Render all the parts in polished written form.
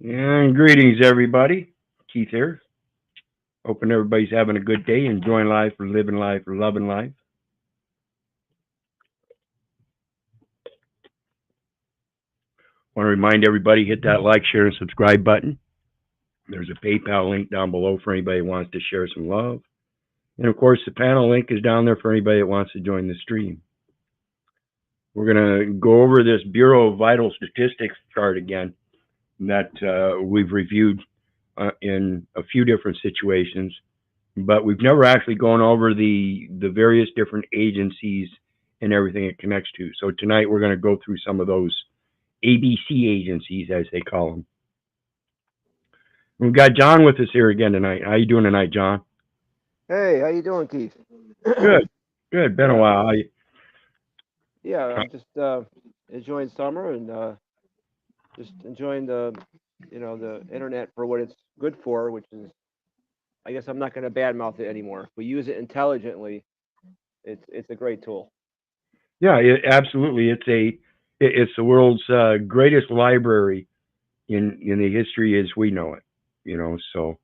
And greetings, everybody. Keith here. Hoping everybody's having a good day, enjoying life, or living life, or loving life. Want to remind everybody, hit that like, share, and subscribe button. There's a PayPal link down below for anybody who wants to share some love. And of course, the panel link is down there for anybody that wants to join the stream. We're going to go over this Bureau of Vital Statistics chart again that we've reviewed in a few different situations, but we've never actually gone over the various different agencies and everything it connects to. So tonight we're going to go through some of those ABC agencies, as they call them. We've got John with us here again tonight. How you doing tonight, John? Hey, how you doing, Keith? Good. Good. Been a while. Yeah, I'm just enjoying summer and just enjoying the internet for what it's good for, which is, I guess I'm not going to badmouth it anymore. If we use it intelligently, it's a great tool. Yeah, absolutely. It's the world's greatest library in the history as we know it. So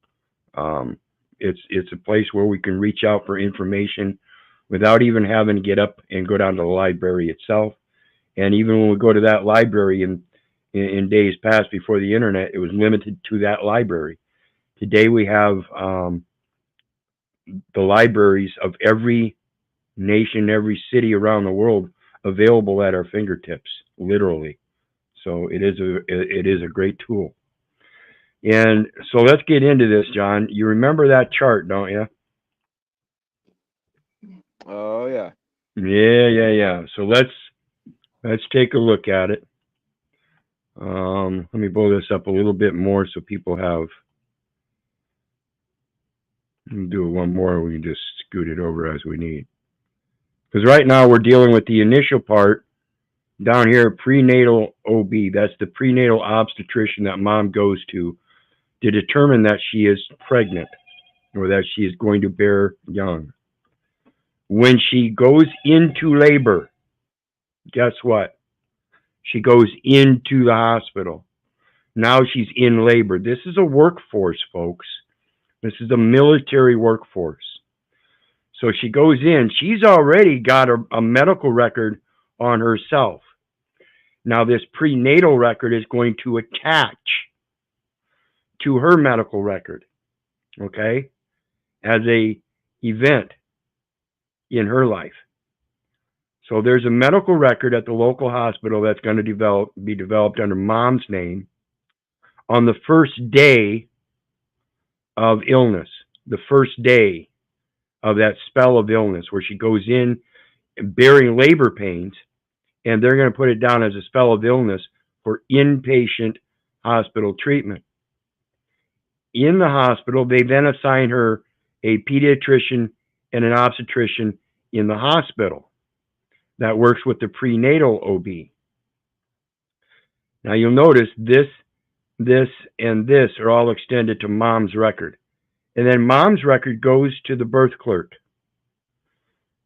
it's a place where we can reach out for information without even having to get up and go down to the library itself. And even when we go to that library in days past before the internet, it was limited to that library. Today we have the libraries of every nation, every city around the world available at our fingertips, literally. So it is a great tool. And so let's get into this, John. You remember that chart, don't you? Oh yeah. Yeah. So let's take a look at it. Let me blow this up a little bit more so people have. We'll do one more. We can just scoot it over as we need. Because right now we're dealing with the initial part down here, prenatal OB. That's the prenatal obstetrician that mom goes to determine that she is pregnant or that she is going to bear young. When she goes into labor, guess what? She goes into the hospital. Now she's in labor. This is a workforce, folks. This is a military workforce. So she goes in. She's already got a medical record on herself. Now this prenatal record is going to attach to her medical record, okay, as a event in her life. So there's a medical record at the local hospital that's going to be developed under mom's name on the first day of illness, the first day of that spell of illness where she goes in bearing labor pains, and they're going to put it down as a spell of illness for inpatient hospital treatment. In the hospital, they then assign her a pediatrician and an obstetrician in the hospital that works with the prenatal OB. Now you'll notice this, and this are all extended to mom's record. And then mom's record goes to the birth clerk.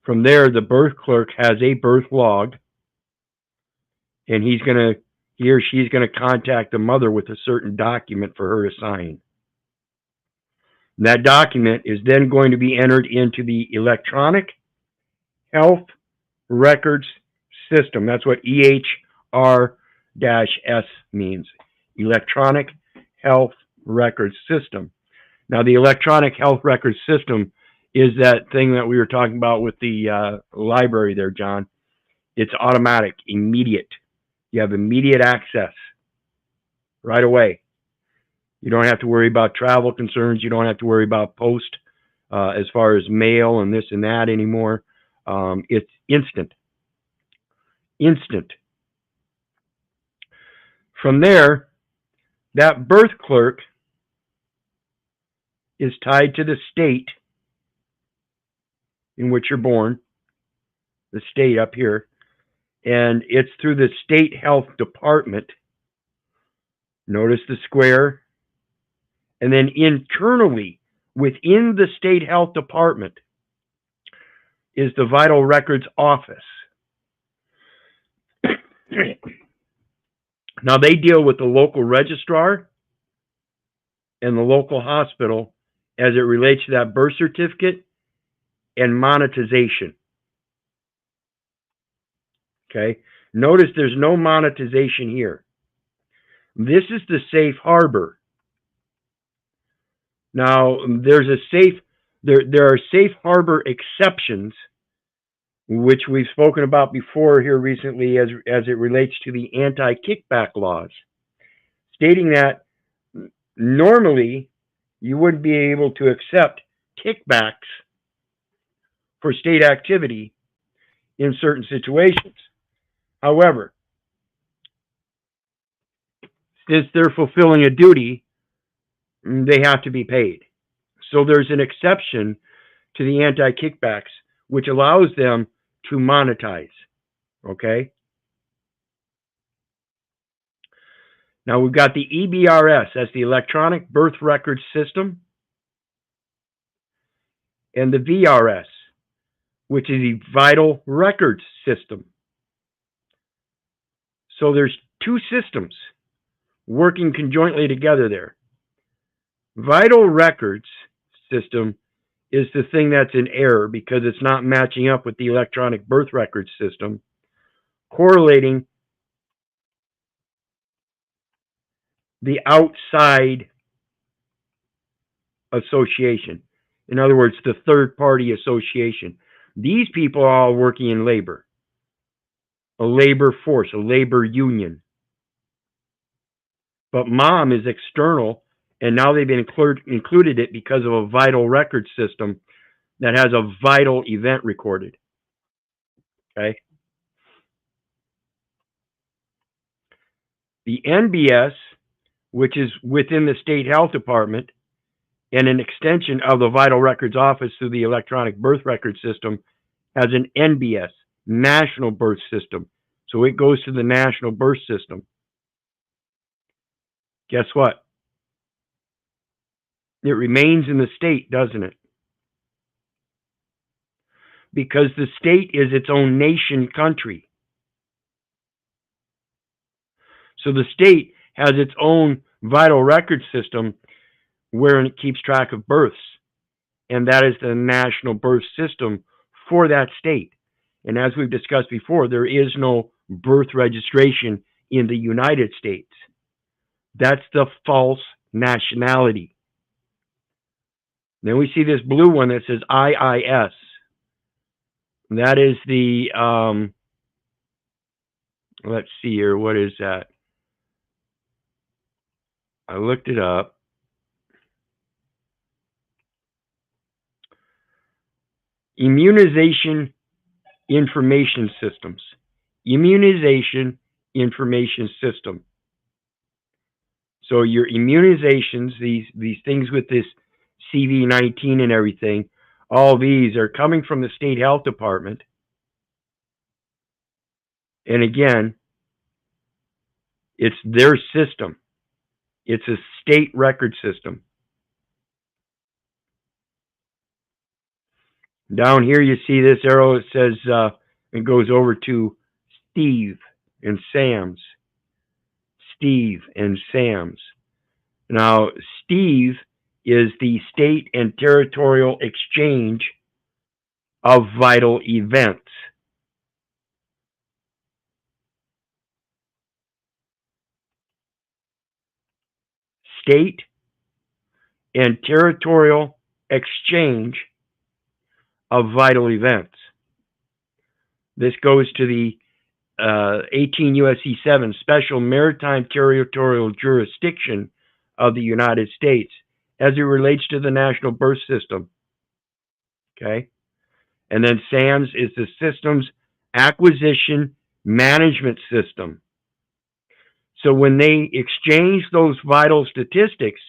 From there, the birth clerk has a birth log, and he or she's going to contact the mother with a certain document for her to sign. And that document is then going to be entered into the electronic health records system. That's what EHR-S means, Electronic Health Records System. Now, the Electronic Health Records System is that thing that we were talking about with the library there, John. It's automatic, immediate. You have immediate access right away. You don't have to worry about travel concerns. You don't have to worry about post as far as mail and this and that anymore. It's instant. Instant. From there, that birth clerk is tied to the state in which you're born, the state up here, and it's through the state health department. Notice the square. And then internally, within the state health department, is the Vital Records Office. Now, they deal with the local registrar and the local hospital as it relates to that birth certificate and monetization. Okay? Notice there's no monetization here. This is the safe harbor. Now, there are safe harbor exceptions, which we've spoken about before here recently as it relates to the anti-kickback laws, stating that normally you wouldn't be able to accept kickbacks for state activity in certain situations. However, since they're fulfilling a duty, they have to be paid. So there's an exception to the anti-kickbacks, which allows them to monetize. Okay? Now we've got the EBRS, that's the Electronic Birth Record System, and the VRS, which is the Vital Records System. So there's two systems working conjointly together there. Vital Records System is the thing that's in error because it's not matching up with the Electronic Birth Records System, correlating the outside association. In other words, the third-party association. These people are all working in labor, a labor force, a labor union. But mom is external, and now they've been included it because of a vital record system that has a vital event recorded. Okay? The NBS, which is within the state health department and an extension of the Vital Records Office through the Electronic Birth Record System, has an NBS, National Birth System. So it goes to the National Birth System. Guess what? It remains in the state, doesn't it? Because the state is its own nation country. So the state has its own vital record system wherein it keeps track of births. And that is the National Birth System for that state. And as we've discussed before, there is no birth registration in the United States. That's the false nationality. Then we see this blue one that says IIS. That is the, let's see here, what is that? I looked it up. Immunization Information Systems. Immunization Information System. So your immunizations, these things with this CV-19 and everything, all these are coming from the state health department. And again, it's their system. It's a state record system. Down here you see this arrow. It says, it goes over to Steve and Sam's. Steve and Sam's. Now, Steve is the state and territorial exchange of vital events. State and territorial exchange of vital events. This goes to the 18 U.S.C. 7 Special Maritime Territorial Jurisdiction of the United States as it relates to the National Birth System. Okay? And then SAMS is the Systems Acquisition Management System. So when they exchange those vital statistics,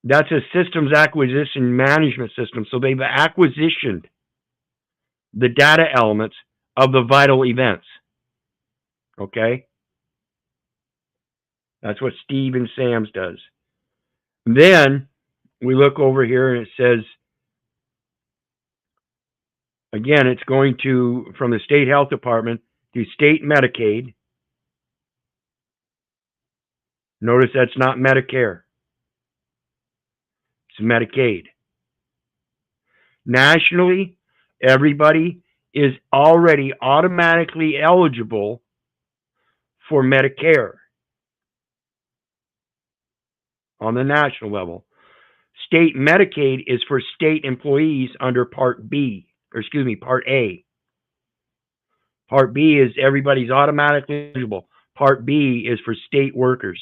that's a Systems Acquisition Management System. So they've acquisitioned the data elements of the vital events. Okay? That's what Steve and Sam's does. Then we look over here and it says, again, it's going to, from the state health department to state Medicaid. Notice that's not Medicare. It's Medicaid. Nationally, everybody is already automatically eligible for Medicare on the national level. State Medicaid is for state employees under Part B, or excuse me, Part A. Part B is everybody's automatically eligible. Part B is for state workers,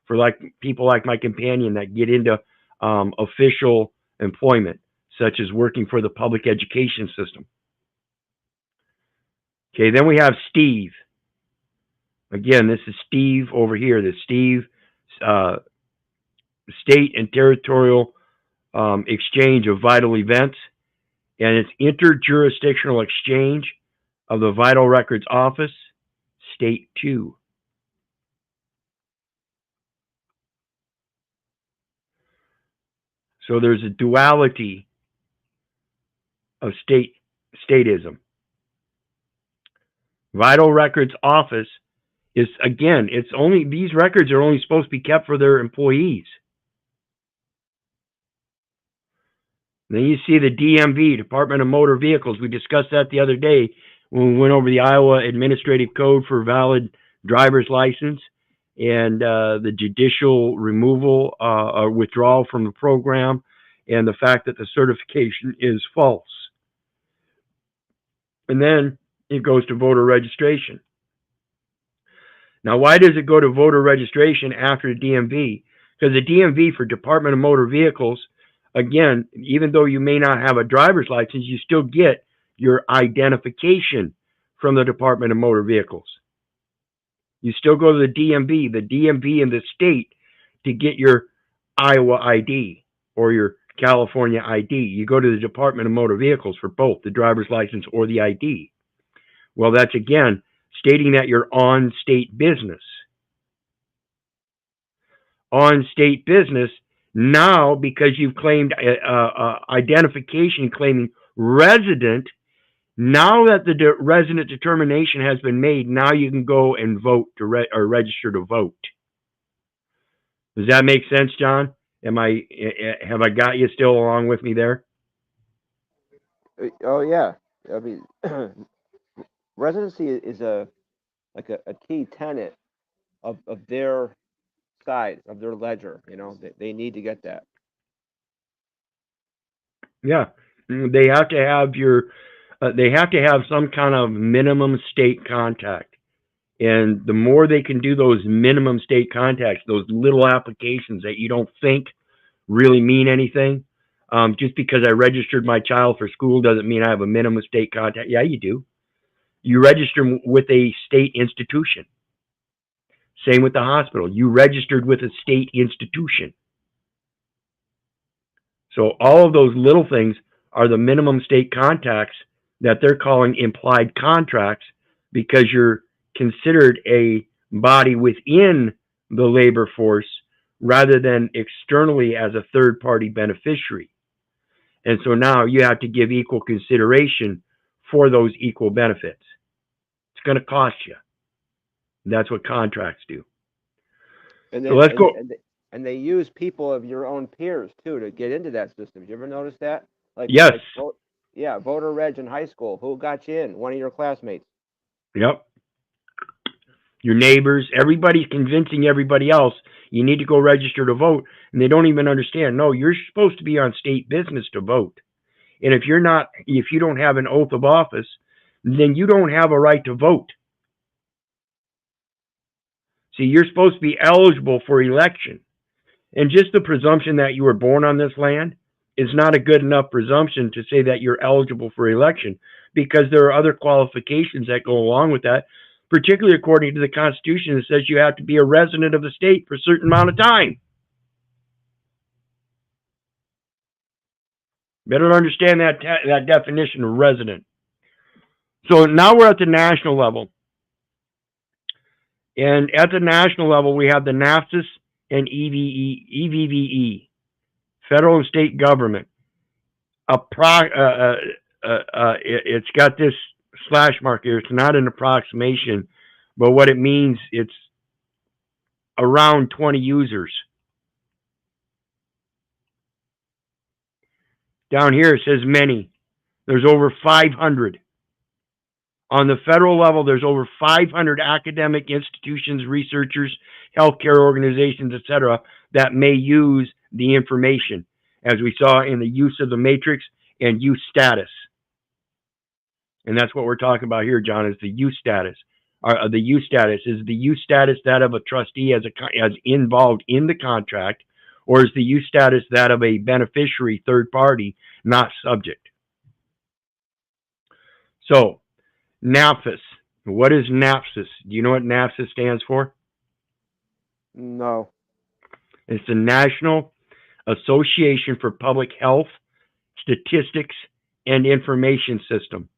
for like people like my companion that get into official employment, such as working for the public education system. Okay, then we have Steve. Again, this is Steve over here. This Steve, State and Territorial Exchange of Vital Events, and it's interjurisdictional exchange of the Vital Records Office, State 2. So there's a duality of statism. Vital Records Office is, again, it's only, these records are only supposed to be kept for their employees. Then you see the DMV, Department of Motor Vehicles. We discussed that the other day when we went over the Iowa Administrative Code for valid driver's license and the judicial removal or withdrawal from the program, and the fact that the certification is false. And then it goes to voter registration. Now, why does it go to voter registration after the DMV? Because the DMV for Department of Motor Vehicles, again, even though you may not have a driver's license, you still get your identification from the Department of Motor Vehicles. You still go to the DMV in the state to get your Iowa ID or your California ID. You go to the Department of Motor Vehicles for both the driver's license or the ID. Well, that's again stating that you're on state business. On state business now, because you've claimed identification claiming resident. Now that the resident determination has been made, now you can go and vote to or register to vote. Does that make sense, John? Have I got you still along with me there? Oh yeah, I mean, residency is a key tenet of their side of their ledger. You know, they need to get that. Yeah, they have to have they have to have some kind of minimum state contact. And the more they can do those minimum state contacts, those little applications that you don't think really mean anything, just because I registered my child for school doesn't mean I have a minimum state contact. Yeah, you do. You register with a state institution. Same with the hospital. You registered with a state institution. So all of those little things are the minimum state contacts that they're calling implied contracts, because you're considered a body within the labor force rather than externally as a third-party beneficiary. And so now you have to give equal consideration for those equal benefits. It's going to cost you. That's what contracts do. And then, so let's go. And they use people of your own peers too to get into that system. You ever notice that? Yes. Voter reg in high school. Who got you in? One of your classmates. Yep. Your neighbors, everybody's convincing everybody else you need to go register to vote, and they don't even understand. No, you're supposed to be on state business to vote. And if you don't have an oath of office, then you don't have a right to vote. See, you're supposed to be eligible for election. And just the presumption that you were born on this land is not a good enough presumption to say that you're eligible for election, because there are other qualifications that go along with that, particularly according to the Constitution that says you have to be a resident of the state for a certain amount of time. Better understand that definition of resident. So now we're at the national level. And at the national level, we have the NAFSIS and EVVE, federal and state government. It's got this slash mark here. It's not an approximation, but what it means, it's around 20 users. Down here it says many. There's over 500. On the federal level, there's over 500 academic institutions, researchers, healthcare organizations, etc., that may use the information, as we saw in the use of the matrix and use status. And that's what we're talking about here, John, is the use status. The use status, is the use status that of a trustee as involved in the contract, or is the use status that of a beneficiary third party, not subject? So, NAPFIS. What is NAPFIS? Do you know what NAPFIS stands for? No. It's the National Association for Public Health, Statistics, and Information System.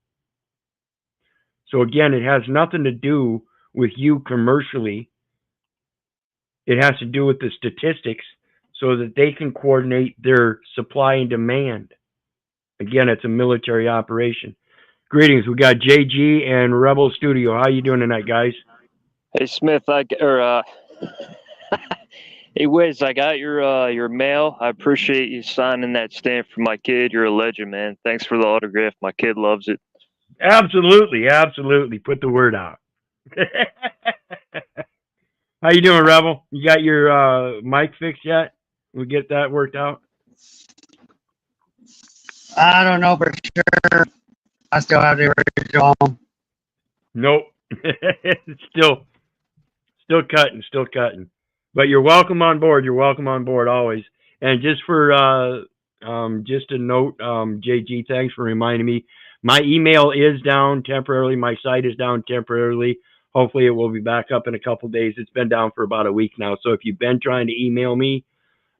So again, it has nothing to do with you commercially. It has to do with the statistics so that they can coordinate their supply and demand. Again, it's a military operation. Greetings. We got JG and Rebel Studio. How you doing tonight, guys? Hey Smith, hey Wiz, I got your mail. I appreciate you signing that stamp for my kid. You're a legend, man. Thanks for the autograph. My kid loves it. Absolutely, absolutely. Put the word out. How you doing, Rebel? You got your mic fixed yet? We get that worked out? I don't know for sure. I still have the original. Nope. still cutting. But you're welcome on board. You're welcome on board always. And just for just a note, JG, thanks for reminding me. My email is down temporarily. My site is down temporarily. Hopefully it will be back up in a couple days. It's been down for about a week now. So if you've been trying to email me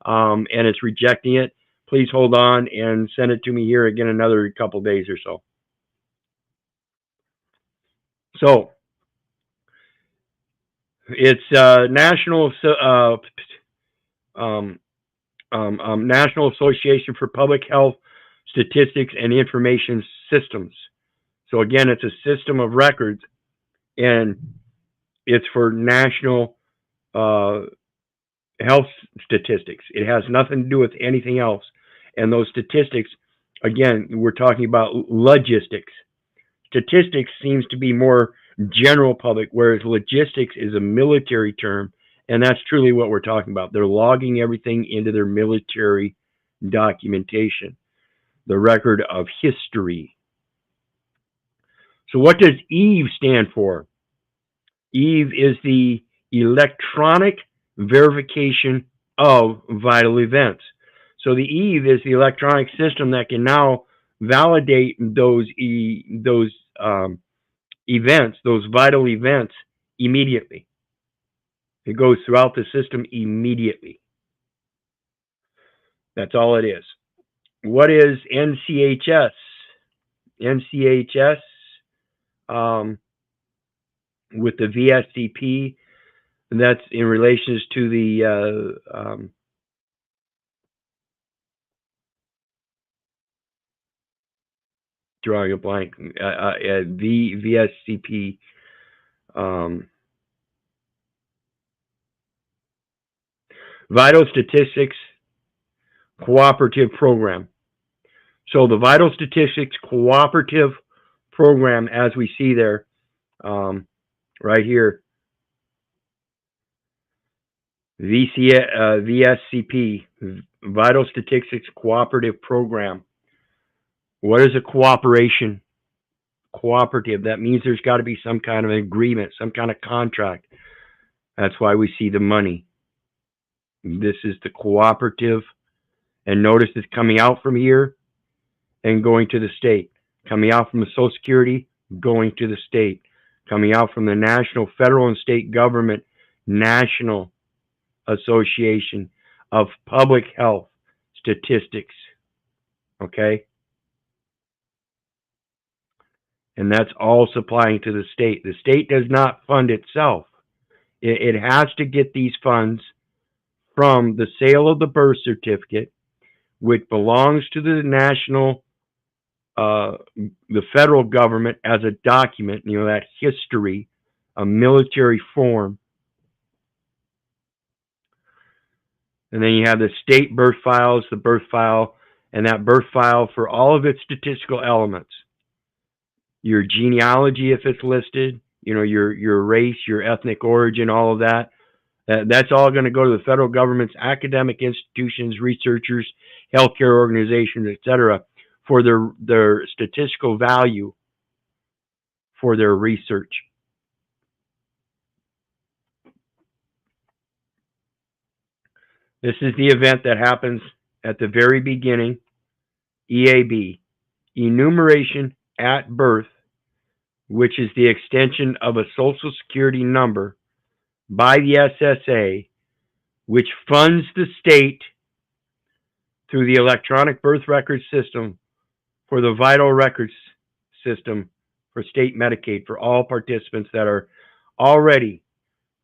and it's rejecting it, please hold on and send it to me here again another couple days or so. So it's National Association for Public Health, Statistics, and Information Systems. So again, it's a system of records, and it's for national health statistics. It has nothing to do with anything else. And those statistics, again, we're talking about logistics. Statistics seems to be more general public, whereas logistics is a military term, and that's truly what we're talking about. They're logging everything into their military documentation, the record of history. So what does EVE stand for? EVE is the electronic verification of vital events. So the EVE is the electronic system that can now validate those events, those vital events, immediately. It goes throughout the system immediately. That's all it is. What is NCHS? NCHS with the V.S.C.P. That's in relations to the drawing a blank. V.S.C.P. Vital Statistics Cooperative Program. So the Vital Statistics Cooperative Program, as we see there, right here, VSCP, Vital Statistics Cooperative Program. What is a cooperation? Cooperative. That means there's got to be some kind of agreement, some kind of contract. That's why we see the money. This is the cooperative. And notice it's coming out from here and going to the state. Coming out from the Social Security, going to the state. Coming out from the national, federal, and state government, National Association of Public Health Statistics. Okay? And that's all supplying to the state. The state does not fund itself. It has to get these funds from the sale of the birth certificate, which belongs to the national, the federal government as a document, that history, a military form. And then you have the state birth files, the birth file, and that birth file for all of its statistical elements. Your genealogy, if it's listed, you know, your race, your ethnic origin, all of that. That's all going to go to the federal government's academic institutions, researchers, healthcare organizations, etc., for their statistical value for their research. This is the event that happens at the very beginning, EAB, enumeration at birth, which is the extension of a Social Security number by the SSA, which funds the state through the electronic birth record system for the vital records system for state Medicaid for all participants that are already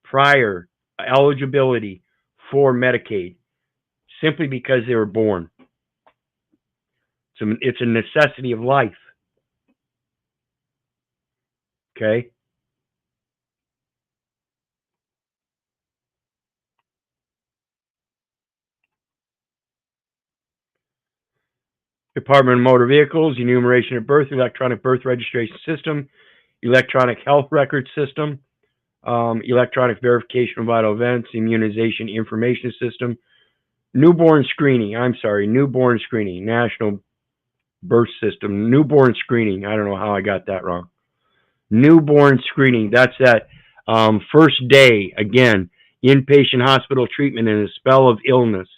prior eligibility for Medicaid, simply because they were born. So it's a necessity of life. Okay? Department of Motor Vehicles, enumeration of birth, electronic birth registration system, electronic health record system, electronic verification of vital events, immunization information system, newborn screening, national birth system, newborn screening. I don't know how I got that wrong. Newborn screening, that's that first day, again, inpatient hospital treatment in a spell of illness,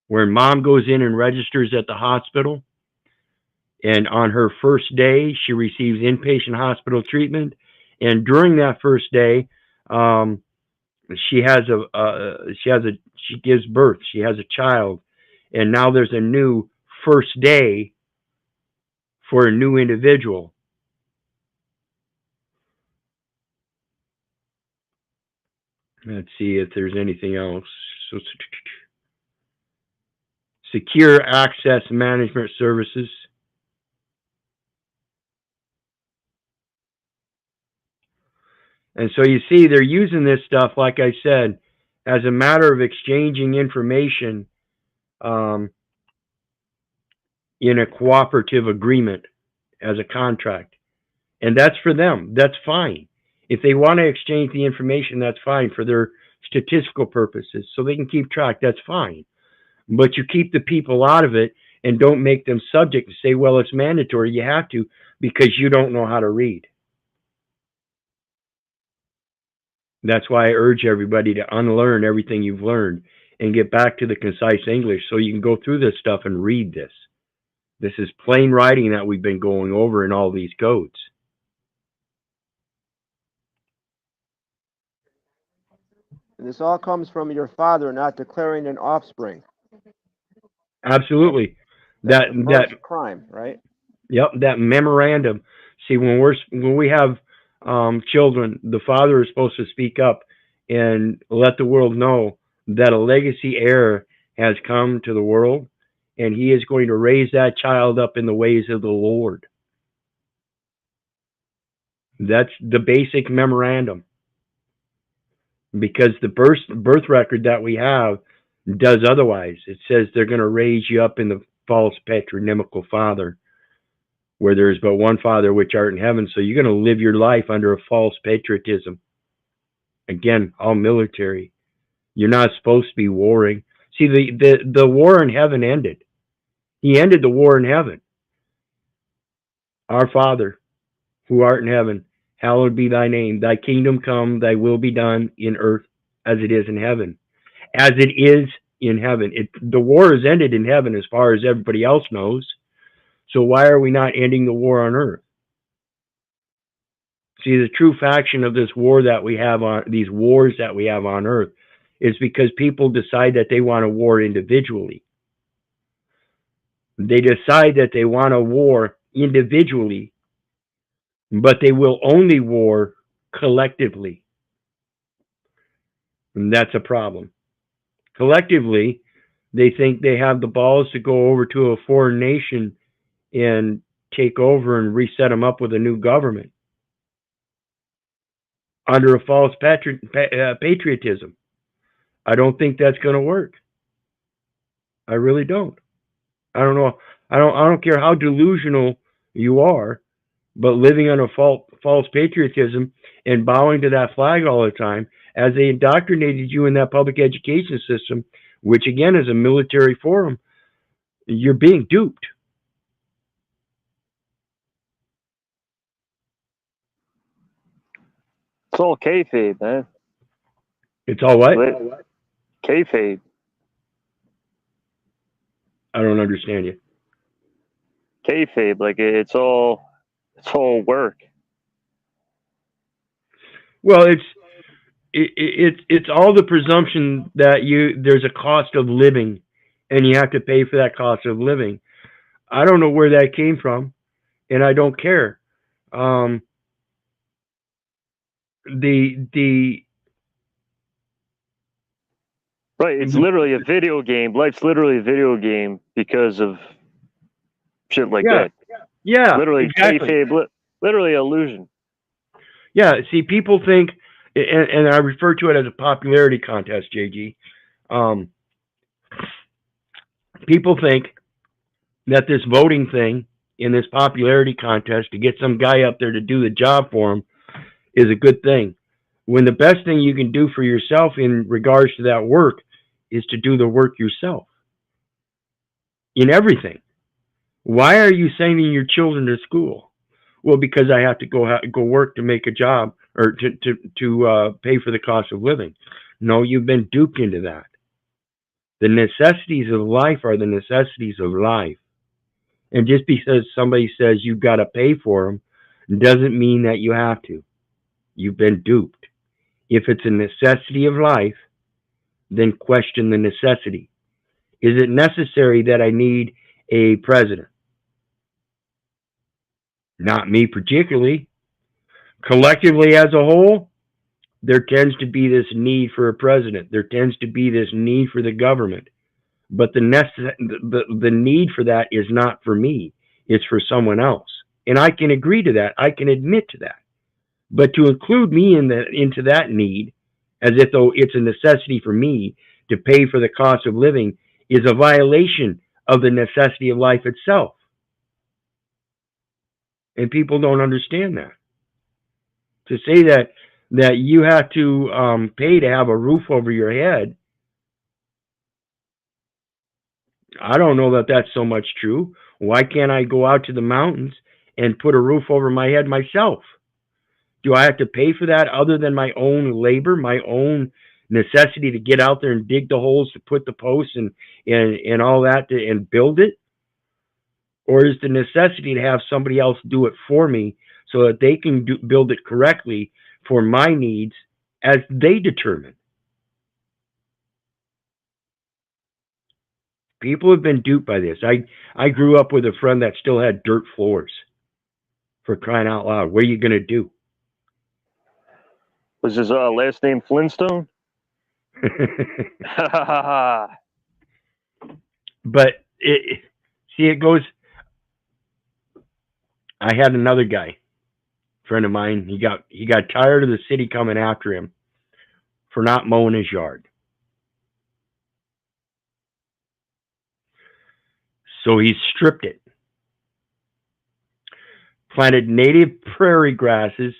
where mom goes in and registers at the hospital, and on her first day, she receives inpatient hospital treatment, and during that first day, she gives birth, she has a child, and now there's a new first day for a new individual. Let's see if there's anything else. So, secure access management services. And so you see, they're using this stuff, like I said, as a matter of exchanging information in a cooperative agreement as a contract. And that's for them. That's fine. If they want to exchange the information, that's fine for their statistical purposes, so they can keep track. That's fine. But you keep the people out of it and don't make them subject and say, well, it's mandatory. You have to, because you don't know how to read. That's why I urge everybody to unlearn everything you've learned and get back to the concise English so you can go through this stuff and read this. This is plain writing that we've been going over in all these codes. And this all comes from your father not declaring an offspring. Absolutely. That's the first crime, right? Yep, that memorandum. See, when we have children, the father is supposed to speak up and let the world know that a legacy heir has come to the world, and he is going to raise that child up in the ways of the Lord. That's the basic memorandum. Because the birth record that we have does otherwise. It says they're going to raise you up in the false patronymical father, where there is but one Father which art in heaven. So you're going to live your life under a false patriotism. Again, all military. You're not supposed to be warring. See, the war in heaven ended. He ended the war in heaven. Our Father, who art in heaven, hallowed be thy name. Thy kingdom come, thy will be done in earth as it is in heaven. As it is in heaven. The war is ended in heaven as far as everybody else knows. So why are we not ending the war on earth? See, the true faction of this war that we have on, these wars that we have on earth, is because people decide that they want a war individually. They decide that they want a war individually, but they will only war collectively. And that's a problem. Collectively, they think they have the balls to go over to a foreign nation and take over and reset them up with a new government under a false patriotism. I don't think that's going to work. I really don't. I don't know. I don't care how delusional you are, but living on a false patriotism and bowing to that flag all the time, as they indoctrinated you in that public education system, which again is a military forum, you're being duped. It's all kayfabe, man. It's all what? Kayfabe. I don't understand you. Kayfabe, like it's all work. Well, it's all the presumption that there's a cost of living, and you have to pay for that cost of living. I don't know where that came from, and I don't care. The Right, it's literally a video game. Life's literally a video game because of shit like that. Yeah, Literally exactly. kayfabe, literally illusion. Yeah, see, people think, and I refer to it as a popularity contest, JG. People think that this voting thing in this popularity contest to get some guy up there to do the job for him is a good thing. When the best thing you can do for yourself in regards to that work is to do the work yourself in everything. Why are you sending your children to school? Well, because I have to go work to make a job or to pay for the cost of living. No, you've been duped into that. The necessities of life are the necessities of life. And just because somebody says you've got to pay for them doesn't mean that you have to. You've been duped. If it's a necessity of life, then question the necessity. Is it necessary that I need a president? Not me particularly. Collectively as a whole, there tends to be this need for a president. There tends to be this need for the government. But the need for that is not for me. It's for someone else. And I can agree to that. I can admit to that. But to include me into that need, as if though it's a necessity for me to pay for the cost of living, is a violation of the necessity of life itself. And people don't understand that. To say that you have to pay to have a roof over your head, I don't know that that's so much true. Why can't I go out to the mountains and put a roof over my head myself? Do I have to pay for that other than my own labor, my own necessity to get out there and dig the holes to put the posts and all that and build it? Or is the necessity to have somebody else do it for me so that they can build it correctly for my needs as they determine? People have been duped by this. I grew up with a friend that still had dirt floors. For crying out loud, what are you going to do? Was his last name Flintstone? But it goes. I had another guy, friend of mine. He got tired of the city coming after him for not mowing his yard. So he stripped it, planted native prairie grasses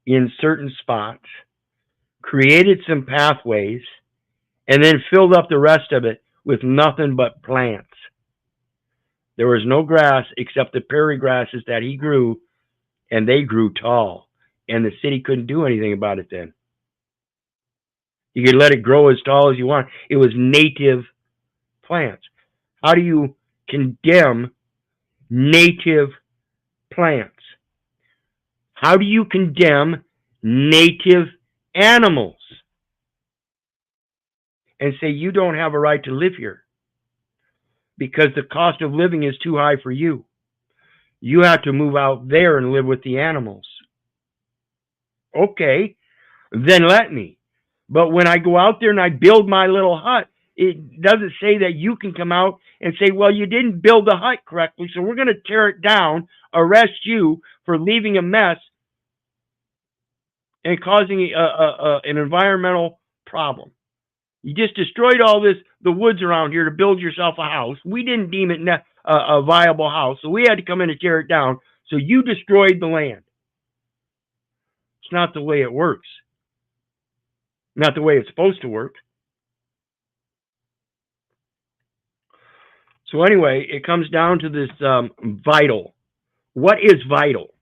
in certain spots, created some pathways, and then filled up the rest of it with nothing but plants. There was no grass except the prairie grasses that he grew, and they grew tall, and the city couldn't do anything about it then. You could let it grow as tall as you want. It was native plants. How do you condemn native plants? How do you condemn native animals and say you don't have a right to live here because the cost of living is too high for you? You have to move out there and live with the animals. Okay, then let me. But when I go out there and I build my little hut, it doesn't say that you can come out and say, well, you didn't build the hut correctly, so we're going to tear it down, arrest you for leaving a mess and causing an environmental problem. You just destroyed all the woods around here to build yourself a house. We didn't deem it a viable house, so we had to come in and tear it down. So you destroyed the land. It's not the way it works. Not the way it's supposed to work. So anyway, it comes down to this vital. What is vital?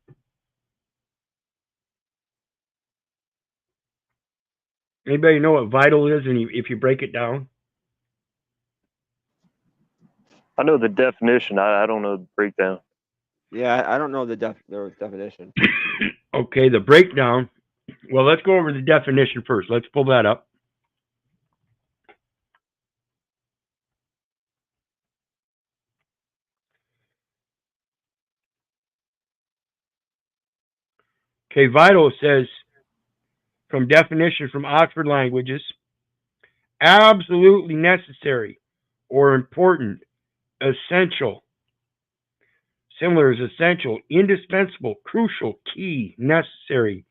Anybody know what vital is, and if you break it down? I know the definition. I don't know the breakdown. Yeah, I don't know the definition. Okay, the breakdown. Well, let's go over the definition first. Let's pull that up. Okay, vital says, from definition from Oxford Languages, absolutely necessary or important, essential. Similar is essential, indispensable, crucial, key, necessary,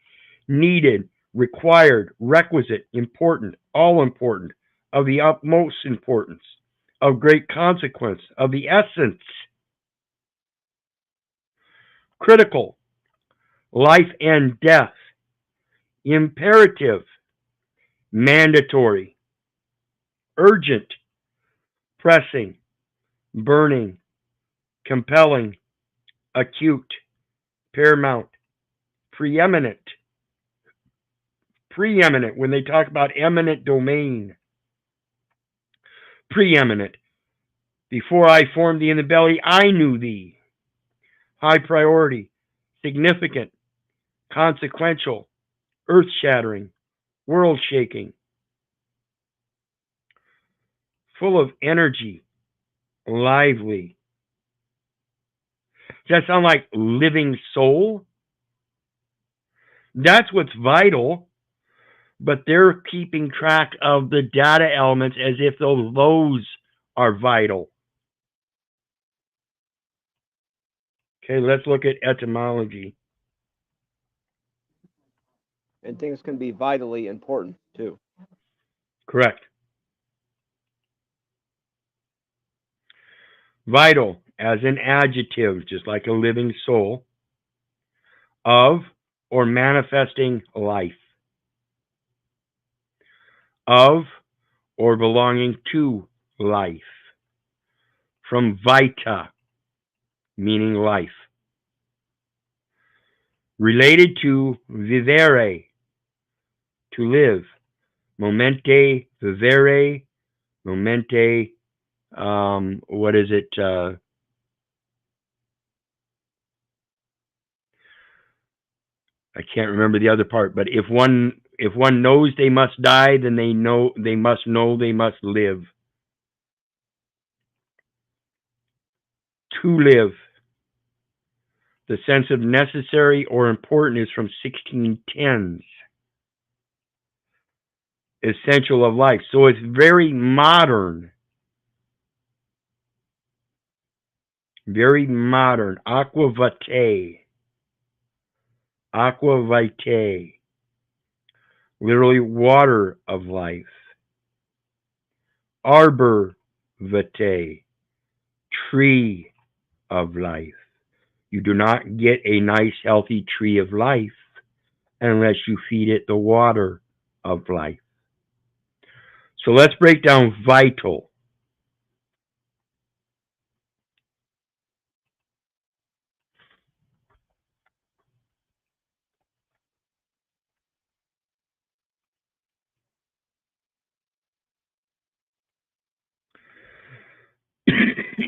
needed, required, requisite, important, all important, of the utmost importance, of great consequence, of the essence, critical, life and death, imperative, mandatory, urgent, pressing, burning, compelling, acute, paramount, preeminent. Preeminent, when they talk about eminent domain. Preeminent. Before I formed thee in the belly, I knew thee. High priority, significant, consequential, earth-shattering, world-shaking. Full of energy, lively. Does that sound like living soul? That's what's vital, but they're keeping track of the data elements as if those are vital. Okay, let's look at etymology. And things can be vitally important too. Correct. Vital as an adjective, just like a living soul, of or manifesting life, of or belonging to life, from vita, meaning life, related to vivere, to live, momente vivere, momente, what is it? I can't remember the other part, but if one knows they must die, then they must live. To live. The sense of necessary or important is from 1610s. Essential of life. So it's very modern. Very modern. Aqua vitae. Aqua vitae. Literally water of life. Arbor vitae. Tree of life. You do not get a nice, healthy tree of life unless you feed it the water of life. So let's break down vital.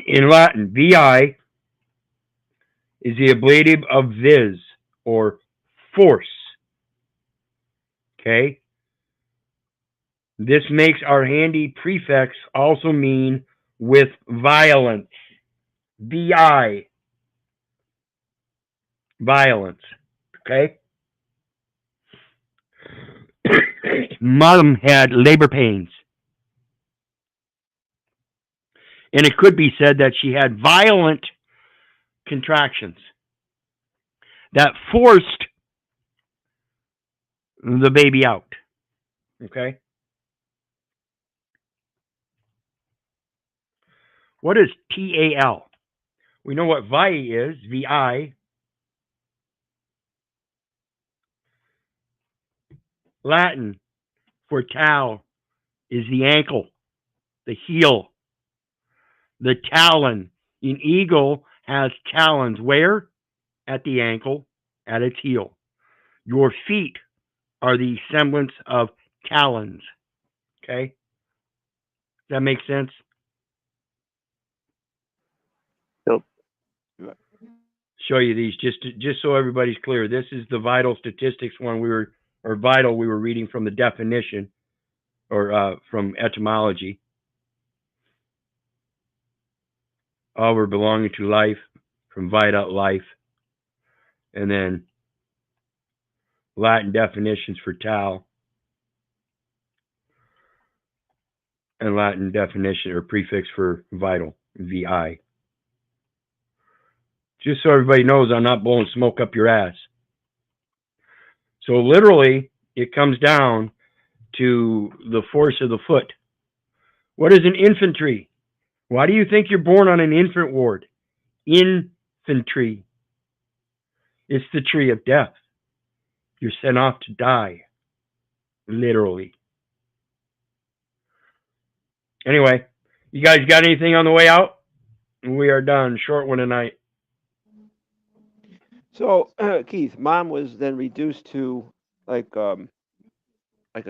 In Latin, vi is the ablative of vis, or force. Okay? This makes our handy prefix also mean with violence. Vi. Violence. Okay? Mom had labor pains. And it could be said that she had violent contractions that forced the baby out. Okay? What is TAL? We know what VI is, VI. Latin for tal is the ankle, the heel, the talon. An eagle has talons. Where? At the ankle, at its heel. Your feet are the semblance of talons. Okay? Does that make sense? Yep. Show you these just so everybody's clear. This is the vital statistics one we were reading from the definition or from etymology. All were belonging to life, from vita, life, and then Latin definitions for tal, and Latin definition or prefix for vital, VI. Just so everybody knows, I'm not blowing smoke up your ass. So literally, it comes down to the force of the foot. What is an infantry? Why do you think you're born on an infant ward? Infantry. It's the tree of death. You're sent off to die. Literally. Anyway, you guys got anything on the way out? We are done. Short one tonight. So, Keith, mom was then reduced to like a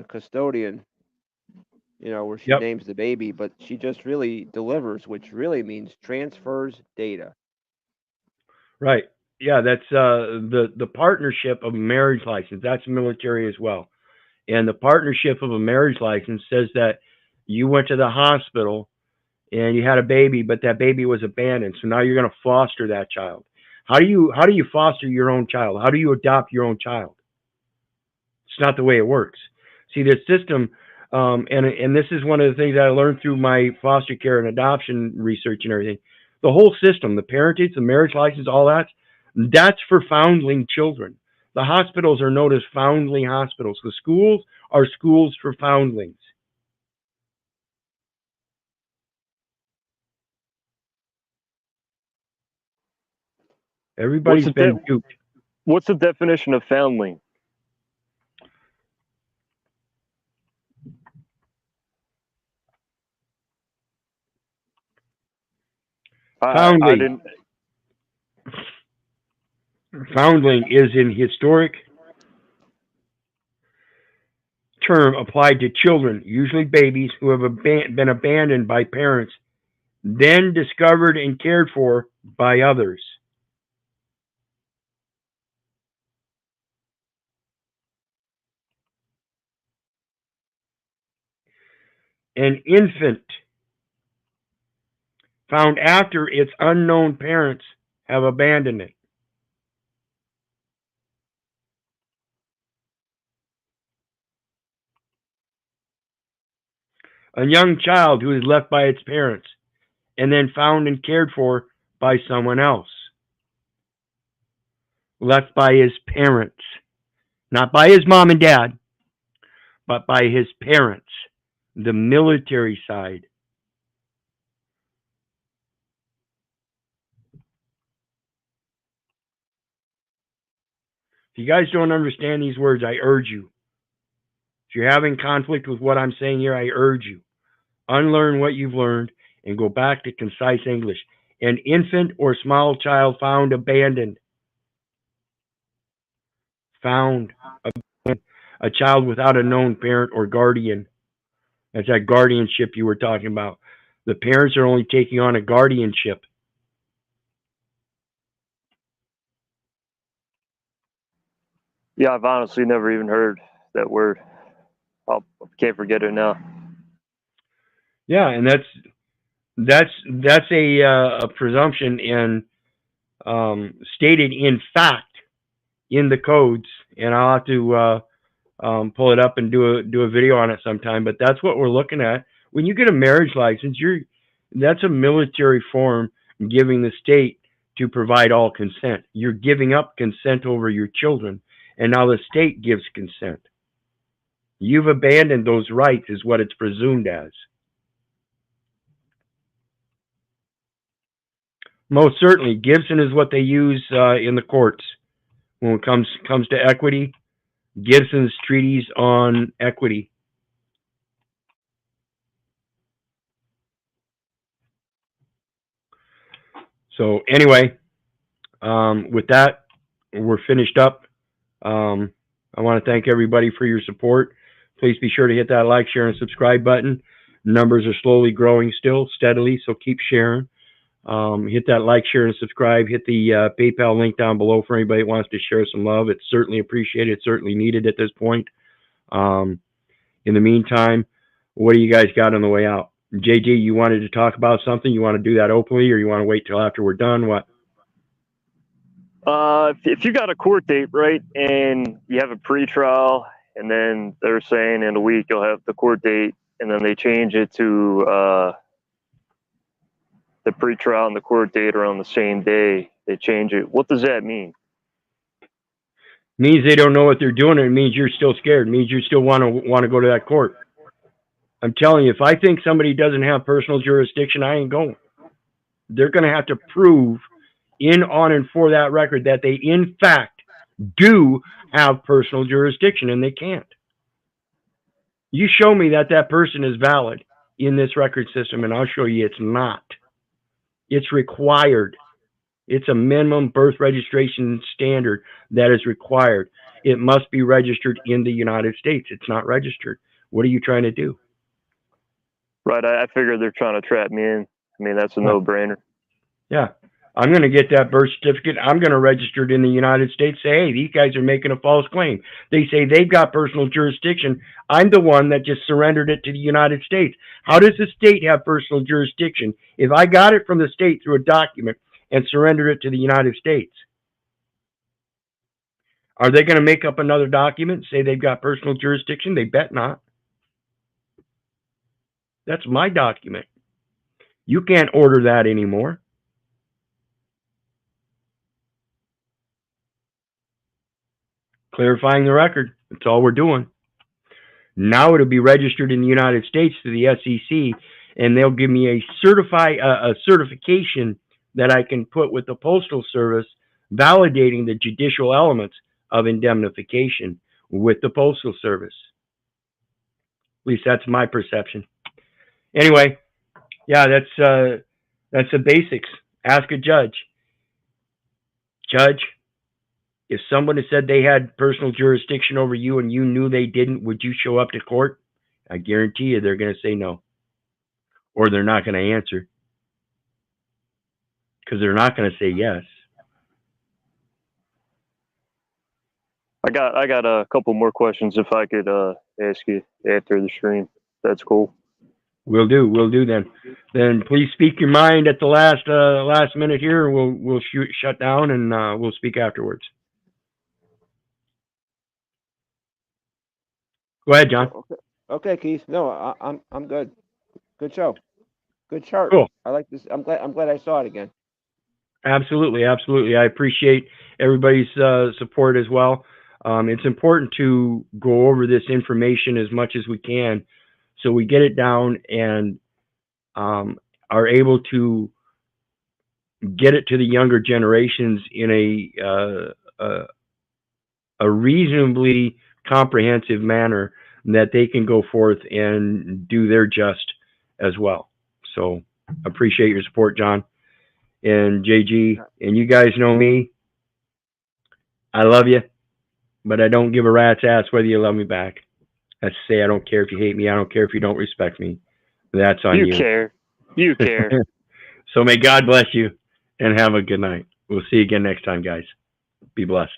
custodian, where she Yep. names the baby, but she just really delivers, which really means transfers data. Right. Yeah, that's the partnership of a marriage license. That's military as well. And the partnership of a marriage license says that you went to the hospital and you had a baby, but that baby was abandoned. So now you're going to foster that child. How do you foster your own child? How do you adopt your own child? It's not the way it works. See, this system, and this is one of the things that I learned through my foster care and adoption research and everything. The whole system, the parentage, the marriage license, all that's for foundling children. The hospitals are known as foundling hospitals. The schools are schools for foundlings. Everybody's been duped. What's the definition of foundling? Foundling. Foundling is an historic term applied to children, usually babies, who have been abandoned by parents, then discovered and cared for by others. An infant found after its unknown parents have abandoned it. A young child who is left by its parents and then found and cared for by someone else. Left by his parents. Not by his mom and dad, but by his parents. The military side. If you guys don't understand these words, I urge you. If you're having conflict with what I'm saying here, I urge you. Unlearn what you've learned and go back to concise English. An infant or small child found abandoned. Found abandoned. A child without a known parent or guardian. That's that guardianship you were talking about. The parents are only taking on a guardianship. Yeah, I've honestly never even heard that word. I can't forget it now. Yeah, and that's a presumption and stated in fact in the codes, and I'll have to pull it up and do a video on it sometime. But that's what we're looking at. When you get a marriage license, that's a military form giving the state to provide all consent. You're giving up consent over your children, and now the state gives consent. You've abandoned those rights, is what it's presumed as. Most certainly. Gibson is what they use in the courts when it comes to equity. Gibson's treatise on equity. So anyway, with that, we're finished up. I want to thank everybody for your support. Please be sure to hit that like, share, and subscribe button. Numbers are slowly growing still, steadily, so keep sharing. Hit that like, share, and subscribe. Hit the PayPal link down below for anybody who wants to share some love. It's certainly appreciated. It's certainly needed at this point. In the meantime, what do you guys got on the way out? JG, you wanted to talk about something? You want to do that openly, or you want to wait till after we're done? What? If you got a court date, right, and you have a pretrial, and then they're saying in a week you'll have the court date, and then they change it to the pretrial and the court date are on the same day. They change it. What does that mean? Means they don't know what they're doing. It means you're still scared. It means you still want to go to that court. I'm telling you, if I think somebody doesn't have personal jurisdiction, I ain't going. They're going to have to prove in, on, and for that record that they, in fact, do have personal jurisdiction, and they can't. You show me that that person is valid in this record system, and I'll show you it's not. It's required. It's a minimum birth registration standard that is required. It must be registered in the United States. It's not registered. What are you trying to do? Right, I figured they're trying to trap me in. I mean, that's a no-brainer. Yeah. I'm going to get that birth certificate. I'm going to register it in the United States. Say, hey, these guys are making a false claim. They say they've got personal jurisdiction. I'm the one that just surrendered it to the United States. How does the state have personal jurisdiction if I got it from the state through a document and surrendered it to the United States? Are they going to make up another document and say they've got personal jurisdiction? They bet not. That's my document. You can't order that anymore. Clarifying the record. That's all we're doing. Now it'll be registered in the United States to the SEC, and they'll give me a certification that I can put with the Postal Service, validating the judicial elements of indemnification with the Postal Service. At least that's my perception. Anyway, yeah, that's the basics. Ask a judge. Judge, if someone had said they had personal jurisdiction over you and you knew they didn't, would you show up to court? I guarantee you they're going to say no. Or they're not going to answer. Because they're not going to say yes. I got a couple more questions if I could ask you after the stream. That's cool. We'll do then. Then please speak your mind at the last minute here. We'll shut down and we'll speak afterwards. Go ahead, John. Okay, Keith. No, I'm good. Good show. Good chart. Cool. I like this. I'm glad I saw it again. Absolutely. I appreciate everybody's support as well. It's important to go over this information as much as we can, so we get it down and are able to get it to the younger generations in a reasonably comprehensive manner that they can go forth and do their just as well. So appreciate your support, John and JG, and you guys know me. I love you, but I don't give a rat's ass whether you love me back. That's to say, I don't care if you hate me. I don't care if you don't respect me. That's on you. You care. So may God bless you and have a good night. We'll see you again next time, guys. Be blessed.